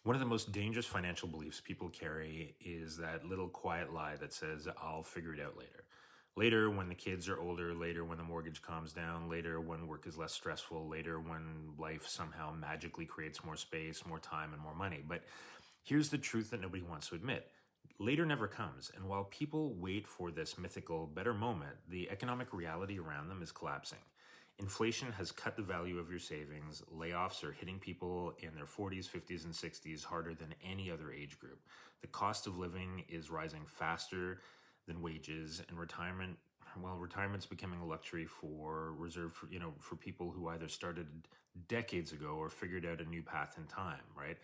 One of the most dangerous financial beliefs people carry is that little quiet lie that says, I'll figure it out later. Later, when the kids are older, later, when the mortgage calms down, later, when work is less stressful, later, when life somehow magically creates more space, more time, and more money. But here's the truth that nobody wants to admit. Later never comes, and while people wait for this mythical better moment, the economic reality around them is collapsing. Inflation has cut the value of your savings. Layoffs are hitting people in their 40s, 50s, and 60s harder than any other age group. The cost of living is rising faster than wages, and retirement's becoming a luxury for reserved for, for people who either started decades ago or figured out a new path in time, right?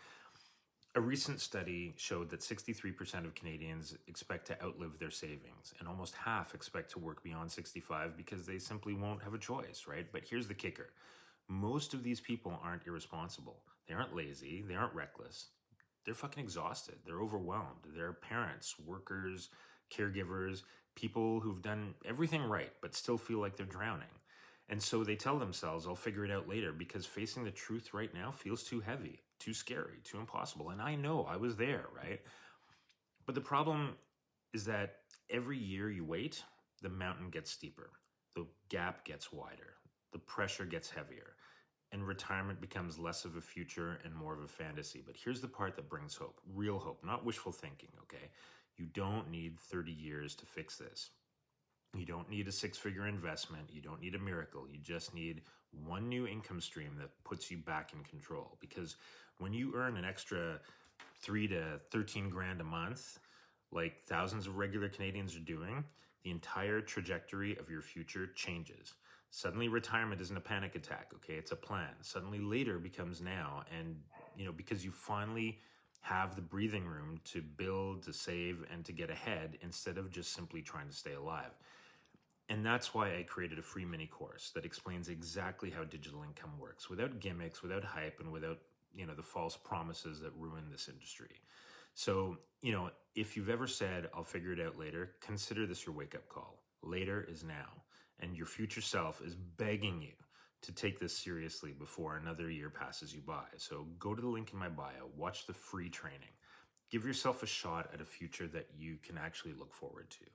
A recent study showed that 63% of Canadians expect to outlive their savings, and almost half expect to work beyond 65 because they simply won't have a choice, right? But here's the kicker. Most of these people aren't irresponsible. They aren't lazy. They aren't reckless. They're fucking exhausted. They're overwhelmed. They're parents, workers, caregivers, people who've done everything right, but still feel like they're drowning. And so they tell themselves, I'll figure it out later because facing the truth right now feels too heavy, too scary, too impossible. And I know I was there, right? But the problem is that every year you wait, the mountain gets steeper, the gap gets wider, the pressure gets heavier, and retirement becomes less of a future and more of a fantasy. But here's the part that brings hope, real hope, not wishful thinking, okay? You don't need 30 years to fix this. You don't need a six-figure investment. You don't need a miracle. You just need one new income stream that puts you back in control. Because when you earn an extra 3 to 13 grand a month, like thousands of regular Canadians are doing, the entire trajectory of your future changes. Suddenly retirement isn't a panic attack, okay? It's a plan. Suddenly later becomes now. And, because you finally have the breathing room to build, to save, and to get ahead instead of just simply trying to stay alive. And that's why I created a free mini course that explains exactly how digital income works without gimmicks, without hype, and without, the false promises that ruin this industry. So, if you've ever said, I'll figure it out later, consider this your wake up call. Later is now. And your future self is begging you to take this seriously before another year passes you by. So go to the link in my bio, watch the free training. Give yourself a shot at a future that you can actually look forward to.